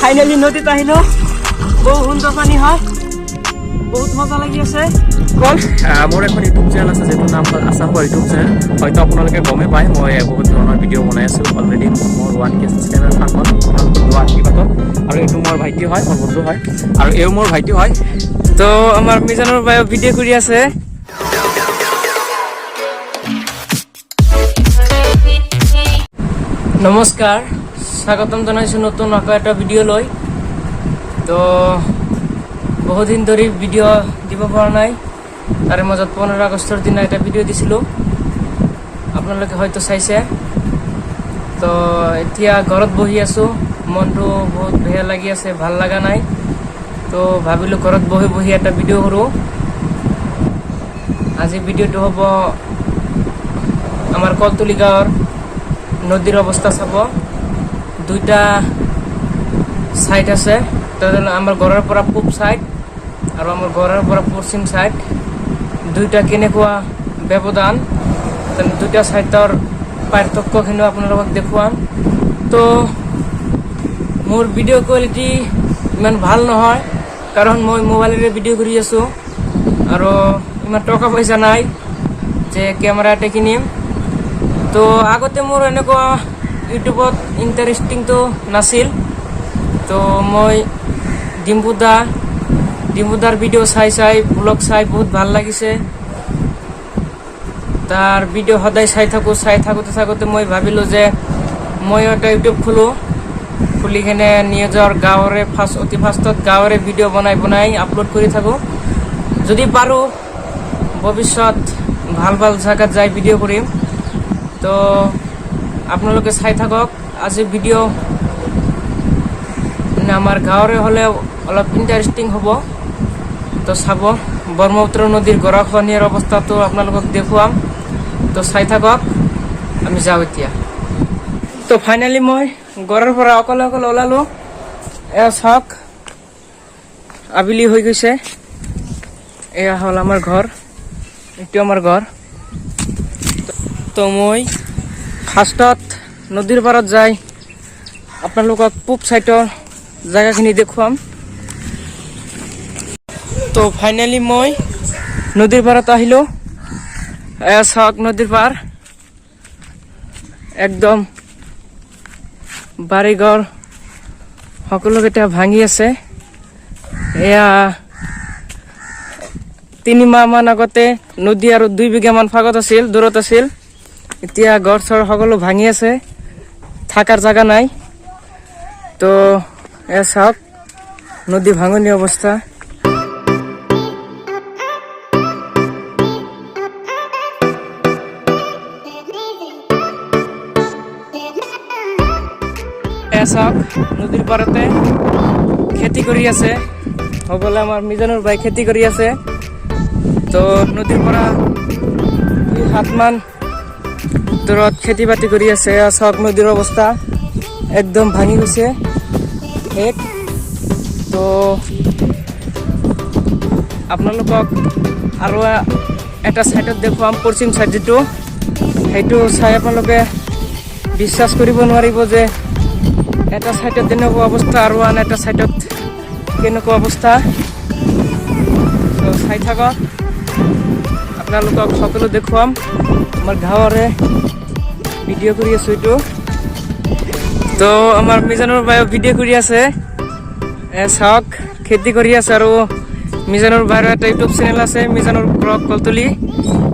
Finally নদীত আহিলো বহু সুন্দৰ পানি হয় বহুত মজা লাগি আছে কল মোৰ এখন ইউটিউব চেনেল আছে যেটো নাম হ'ল আসাম ফৰ ইউটিউব চেনেল হয়তো আপোনালোকে গমে পায় মই বহুত ধৰণৰ ভিডিঅ' বনাই আছো অলৰেডি মোৰ 1K সাবস্ক্ৰাইবাৰ থাকন আপোনালোকে দোৱা আশীৰ্বাদ আৰু এইটো মোৰ ভাইটি হয় মোৰ বন্ধু হয় আৰু এও মোৰ ভাইটি হয় তো আমাৰ মিজানৰ বাই ভিডিঅ' কৰি আছে নমস্কাৰ স্বাগতম জনাইছো নতুন আকৌ এটা ভিডিঅ' লৈ তো বহুত দিন ধৰি ভিডিঅ' দিব পৰা নাই তাৰে মাজত 15 আগষ্টৰ দিনা এটা ভিডিঅ' দিছিলোঁ আপোনালোকে হয়তো চাইছে তো এতিয়া ঘৰত বহি আছোঁ মনটো বহুত বেয়া লাগি আছে ভাল লগা নাই তো ভাবিলোঁ ঘৰত বহি বহি এটা ভিডিঅ' কৰোঁ আজি ভিডিঅ'টো হ'ব আমাৰ কলতলি গাঁৱৰ নদীৰ অৱস্থা চাব দুইটা সাইড আছে আমাৰ ঘৰেৰ পৰা পূব সাইড আৰ আমাৰ ঘৰেৰ পৰা পশ্চিম সাইড দুইটা কেনেকুৱা ব্যবধান দুইটা সাইডৰ পাৰ্থক্যখিনি আপোনালোকক দেখুৱাম তো মোৰ ভিডিঅ' কোৱালিটি ইমান ভাল নহয় কাৰণ মই মোবাইলেৰে ভিডিঅ' কৰি আছো আৰু ইমান টকা পইচা নাই যে কেমেৰা এটা কিনিম তো আগতে মোৰ এনেকুৱা ইউটিউবত ইণ্টাৰেষ্টিংটো নাছিল তো মই ডিম্পুদাৰ ভিডিঅ' চাই ব্লগ চাই বহুত ভাল লাগিছে তাৰ ভিডিঅ' সদায় চাই থাকোঁতে মই ভাবিলোঁ যে মই এটা ইউটিউব খুলি কিনে নিজৰ গাঁৱৰে অতি ফাৰ্ষ্টত গাঁৱৰে ভিডিঅ' বনাই আপলোড কৰি থাকোঁ যদি পাৰোঁ ভৱিষ্যত ভাল জাগাত যাই ভিডিঅ' কৰিম তো আপোনালোকে চাই থাকক আজি ভিডিঅ' আমাৰ গাঁৱৰে হ'লে অলপ ইণ্টাৰেষ্টিং হ'ব তো চাব ব্ৰহ্মপুত্ৰ নদীৰ গৰাখহনীয়াৰ অৱস্থাটো আপোনালোকক দেখুৱাম তো চাই থাকক আমি যাওঁ এতিয়া তো ফাইনেলি মই ঘৰৰ পৰা অকলে ওলালোঁ এয়া চাওক আবেলি হৈ গৈছে এয়া হ'ল আমাৰ ঘৰ এইটো আমাৰ ঘৰ তো মই ফাৰ্ষ্টত নদীৰ পাৰত যাই আপোনালোকক পূব সাইডৰ জায়গাখিনি দেখুৱাম তো ফাইনেলি মই নদীৰ পাৰত আহিলোঁ এয়া চাওক নদীৰ পাৰ একদম বাৰীঘৰ সকলোকেইটা ভাঙি আছে এয়া 3 মাহমান আগতে নদী আৰু 2 বিঘামান ফাগত আছিল দূৰত আছিল এতিয়া ঘৰ চৰ সকলো ভাঙি আছে থাকাৰ জাগা নাই তো এয়া চাওক নদী ভাঙনি অৱস্থা এয়া চাওক নদীৰ পাৰতে খেতি কৰি আছে হ'বলে আমাৰ মিজানুৰ ভাই খেতি কৰি আছে তো নদীৰ পৰা 2 হাতমান দূৰত খেতি বাতি কৰি আছে এয়া চাওক নদীৰ অৱস্থা একদম ভাঙি গৈছে তো আপোনালোকক আৰু এটা সাইডত দেখুৱাম পশ্চিম সাইড যেটো সেইটো চাই আপোনালোকে বিশ্বাস কৰিব নোৱাৰিব যে এটা সাইডত তেনেকুৱা অৱস্থা আৰু আন এটা সাইডত কেনেকুৱা অৱস্থা তো চাই থাকক আপোনালোকক সকলো দেখুৱাম আমাৰ গাঁৱৰে ভিডিঅ' কৰি আছো এইটো তো আমাৰ মিজানুৰ ভাই ভিডিঅ' কৰি আছে চাওক খেতি কৰি আছে আৰু মিজানুৰ ভাইৰ এটা ইউটিউব চেনেল আছে মিজানুৰ ব্লগ কলতলি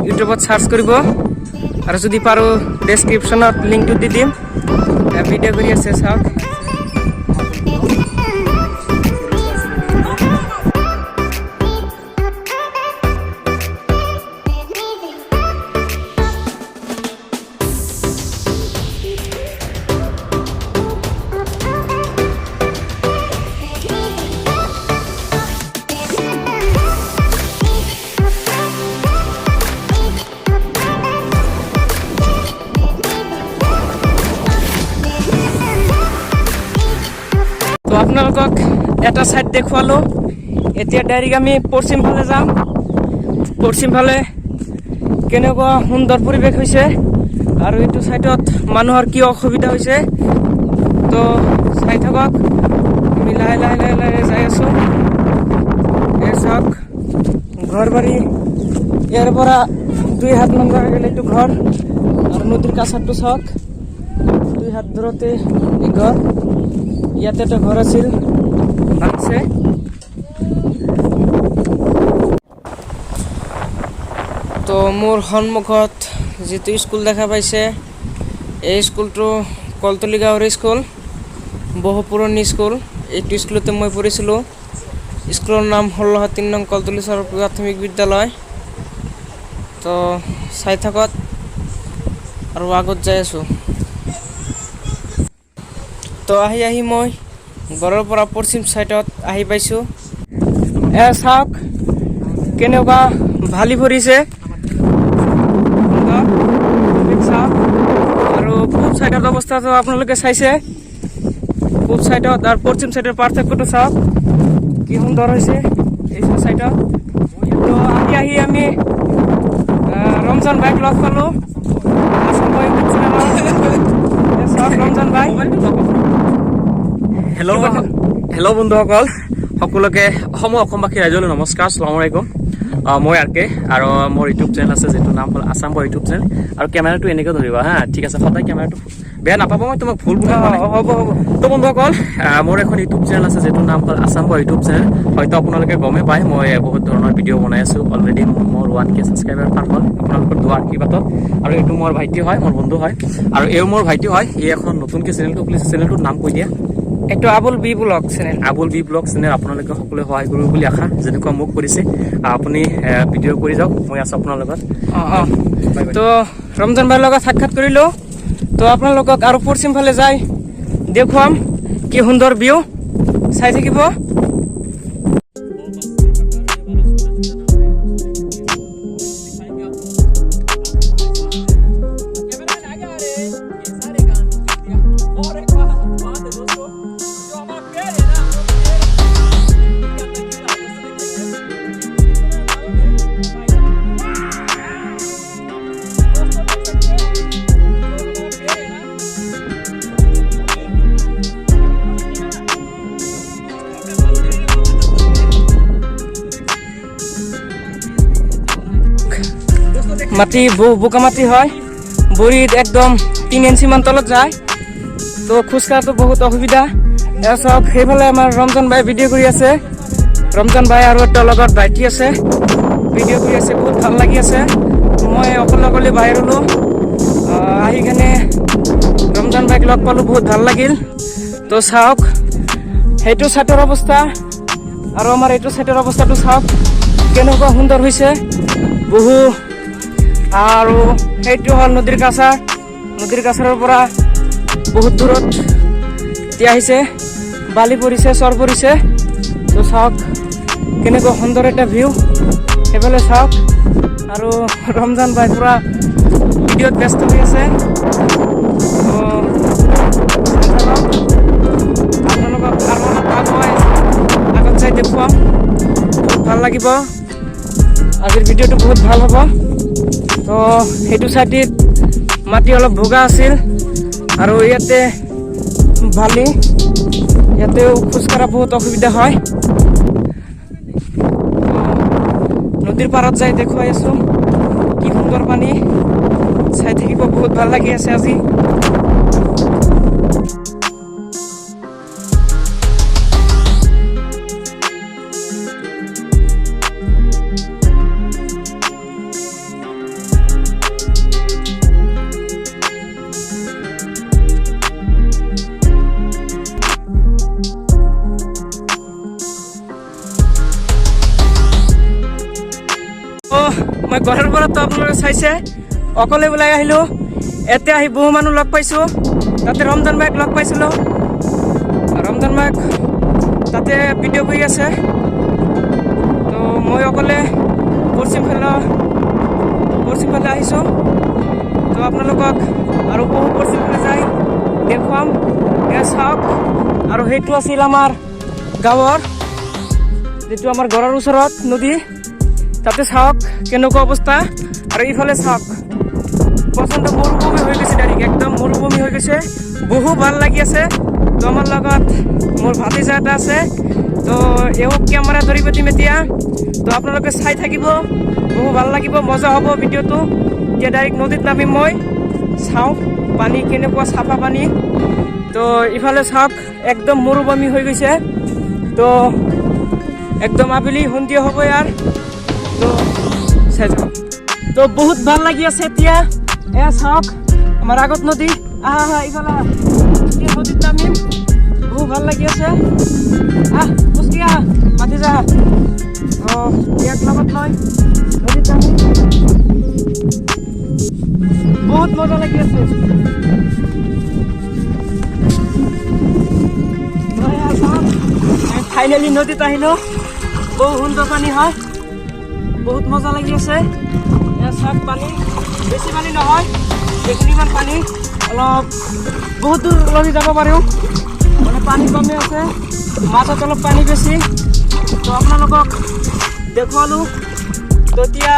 ইউটিউবত সাৰ্চ কৰিব আৰু যদি পাৰো ডেছক্ৰিপশ্যনত লিংকটো দি দিম ভিডিঅ' কৰি আছে চাওক তো আপোনালোকক এটা সাইড দেখুৱালো এতিয়া ডাইৰেক্ট আমি পশ্চিম ফালে যাম পশ্চিম ফালে কেনেকুৱা সুন্দৰ পৰিৱেশ হৈছে আৰু এইটো সাইডত মানুহৰ কি অসুবিধা হৈছে তো চাই থাকক ঘৰ বাৰী ইয়াৰ পৰা 2 হাত মান গ'লে এইটো ঘৰ আৰু নদীৰ কাষটো চাওক 2 হাত দূৰতে এই ঘৰ ইয়াতে এটা ঘৰ আছিল ভাঙছে তো মোৰ সন্মুখত যিটো স্কুল দেখা পাইছে এই স্কুলটো কলতলি গাঁৱৰ স্কুল বহু পুৰণি স্কুল এইটো স্কুলতে মই পঢ়িছিলোঁ স্কুলৰ নাম 16 নং কলতলি প্ৰাথমিক বিদ্যালয় তো চাই থাকত আৰু আগত যাই আছোঁ তো আহি মই ঘৰৰ পৰা পশ্চিম চাইডত আহি পাইছোঁ চাওক কেনেকুৱা ভালি ভৰিছে আৰু পূব চাইডৰ অৱস্থাটো আপোনালোকে চাইছে পূব চাইডত আৰু পশ্চিম চাইডৰ পাৰ্থক্যটো চাওক কি সুন্দৰ হৈছে এই চাইডত তো আহি আমি ৰমজান বাইক লগ পালোঁ ৰমজান বাই হেল্ল' বন্ধুসকল সকলোকে অসমবাসী ৰাইজলৈ নমস্কাৰ আসসালামু আলাইকুম মই আৰকে আৰু মোৰ ইউটিউব চেনেল আছে যিটো নাম হ'ল আছাম বয় ইউটিউব চেনেল আৰু কেমেৰাটো এনেকৈ ধৰিবা হা ঠিক আছে সদায় কেমেৰাটো বেয়া নাপাব মই তোমাক ভুল বুলি হ'ব তো বন্ধুসকল মোৰ এখন ইউটিউব চেনেল আছে যিটো নাম হ'ল আছাম বয় ইউটিউব চেনেল হয়তো আপোনালোকে গমেই পায় মই বহুত ধৰণৰ ভিডিঅ' বনাই আছোঁ অলৰেডি মোৰ 1K ছাবস্ক্ৰাইবাৰ পাৰ হ'ল আপোনালোকৰ দোৱা আশীৰ্বাদত আৰু এইটো মোৰ ভাইটি হয় মোৰ বন্ধু হয় আৰু এও মোৰ ভাইটি হয় ই এখন নতুনকৈ চেনেলটো খুলিছে চেনেলটোৰ নাম কৈ দিয়া এইটো আবুল বি ব্লগ চেনেল আপোনালোকে সকলোৱে সহায় কৰিব বুলি আশা যেনেকুৱা মোক কৰিছে আপুনি ভিডিঅ' কৰি যাওক মই আছোঁ আপোনাৰ লগত তো ৰমজান ভাইৰ লগত সাক্ষাৎ কৰিলোঁ তো আপোনালোকক আৰু পশ্চিম ফালে যাই দেখুৱাম কি সুন্দৰ ভিউ চাই থাকিব মাটি বোকা মাটি হয় ভৰিত একদম 3 ইঞ্চি মান তলত যায় তো খোজকাঢ়াটো বহুত অসুবিধা চাওক সেইফালে আমাৰ ৰমজান ভাই ভিডিঅ' কৰি আছে ৰমজান ভাই আৰু এটা লগত ভাইটি আছে ভিডিঅ' কৰি আছে বহুত ভাল লাগি আছে মই অকলে বাহিৰলো আহি কেনে ৰমজান ভাইক লগ পালোঁ বহুত ভাল লাগিল তো চাওক সেইটো চাইডৰ অৱস্থা আৰু আমাৰ এইটো চাইডৰ অৱস্থাটো চাওক কেনেকুৱা সুন্দৰ হৈছে বহু আৰু সেইটো হ'ল নদীৰ কাছাৰৰ পৰা বহুত দূৰত এতিয়া আহিছে বালি পৰিছে চৰ পৰিছে তো চাওক কেনেকুৱা সুন্দৰ এটা ভিউ সেইফালে চাওক আৰু ৰমজান ভাই পুৰা ভিডিঅ'ত ব্যস্ত হৈ আছে আপোনালোকক আৰু আগত চাই দেখুৱাম বহুত ভাল লাগিব আজিৰ ভিডিঅ'টো বহুত ভাল হ'ব তো সেইটো চাইডত মাটি অলপ ভোগা আছিল আৰু ইয়াতে বালি ইয়াতেও খোজকাঢ়া বহুত অসুবিধা হয় নদীৰ পাৰত যাই দেখুৱাই আছোঁ কি সুন্দৰ পানী চাই থাকিব বহুত ভাল লাগি আছে আজি মই ঘৰৰ পৰা তো আপোনালোকে চাইছে অকলে ওলাই আহিলোঁ ইয়াতে আহি বহু মানুহ লগ পাইছোঁ তাতে ৰমজান ভাইক লগ পাইছিলোঁ ৰমজান ভাইক তাতে ভিডিঅ' কৰি আছে তো মই অকলে পশ্চিম ফালে আহিছোঁ তো আপোনালোকক আৰু বহু পশ্চিম ফালে যাই দেখুৱাম এয়া চাওক আৰু সেইটো আছিল আমাৰ গাঁৱৰ যিটো আমাৰ ঘৰৰ ওচৰত নদী তাতে চাওক কেনেকুৱা অৱস্থা আৰু ইফালে চাওক প্ৰচণ্ড মৰুভূমি হৈ গৈছে ডাইৰেক্ট একদম মৰুভূমি হৈ গৈছে বহু ভাল লাগি আছে তো আমাৰ লগত মোৰ ভাতিজা এটা আছে তো এওক কেমেৰা ধৰি পাতিম এতিয়া। তো আপোনালোকে চাই থাকিব, বহু ভাল লাগিব, মজা হ'ব ভিডিঅ'টো। এতিয়া ডাইৰেক্ট নদীত নামিম মই, চাওঁ পানী কেনেকুৱা, চাফা পানী। তো ইফালে চাওক একদম মৰুভূমি হৈ গৈছে। তো একদম আবেলি সন্ধিয়া হ'ব ইয়াৰ। তো চাই যাওক। তো বহুত ভাল লাগি আছে এতিয়া। এয়া চাওক আমাৰ আগত নদী, আহা আহা ইফালে আহা। এতিয়া নদীত নামিম, বহুত ভাল লাগি আছে। খোজকি আহা, মাতি যা। ইয়াক লগত লৈ নদীত নামিম, বহুত মজা লাগি আছে। ফাইনেলি নদীত আহিলো, বহু সুন্দৰ পানী হয়, বহুত মজা লাগি আছে। এয়া চাওক পানী, বেছি পানী নহয়, এইখিনিমান পানী, অলপ বহুত দূৰলৈকে যাব পাৰোঁ, মানে পানী কমে আছে, মাজত অলপ পানী বেছি। তো আপোনালোকক দেখুৱালোঁ। তো এতিয়া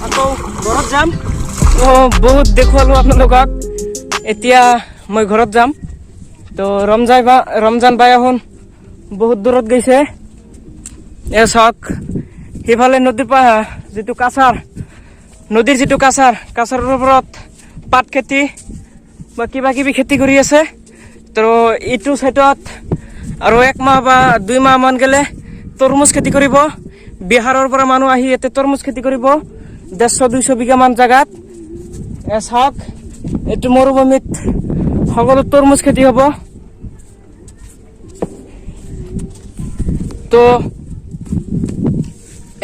আকৌ ঘৰত যাম। বহুত দেখুৱালোঁ আপোনালোকক, এতিয়া মই ঘৰত যাম। তো ৰমজান বাই এখন বহুত দূৰত গৈছে। এ চাওক সিফালে নদীৰ পৰা যিটো কাছাৰ, নদীৰ যিটো কাছাৰৰ ওপৰত পাত খেতি বা কিবা কিবি খেতি কৰি আছে। তো এইটো চাইডত আৰু 1 মাহ বা 2 মাহ মান গেলে তৰমুজ খেতি কৰিব। বিহাৰৰ পৰা মানুহ আহি ইয়াতে তৰমুজ খেতি কৰিব 150-200 বিঘামান জাগাত। চাওক এইটো মৰুভূমিত সকলো তৰমুজ খেতি হ'ব। তো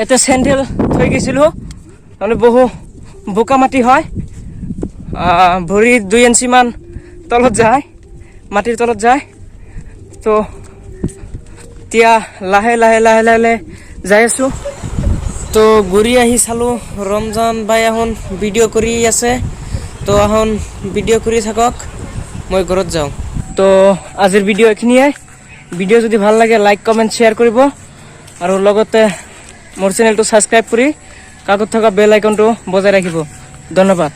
এতে চেণ্ডেল থৈ গৈছিলোঁ, মানে বহু বোকা মাটি হয়, ভৰি 2 ইঞ্চিমান তলত যায়, মাটিৰ তলত যায়। তো এতিয়া লাহে লাহে যাই আছোঁ। তো ঘূৰি আহি চালোঁ ৰমজান বাই এখন ভিডিঅ' কৰি আছে। তো এখন ভিডিঅ' কৰি থাকক, মই ঘৰত যাওঁ। তো আজিৰ ভিডিঅ' এইখিনিয়ে। ভিডিঅ' যদি ভাল লাগে লাইক কমেণ্ট শ্বেয়াৰ কৰিব, আৰু লগতে মোৰ চেনেলটো ছাবস্ক্ৰাইব কৰি কাষত থকা বেল আইকনটো বজাই ৰাখিব। ধন্যবাদ।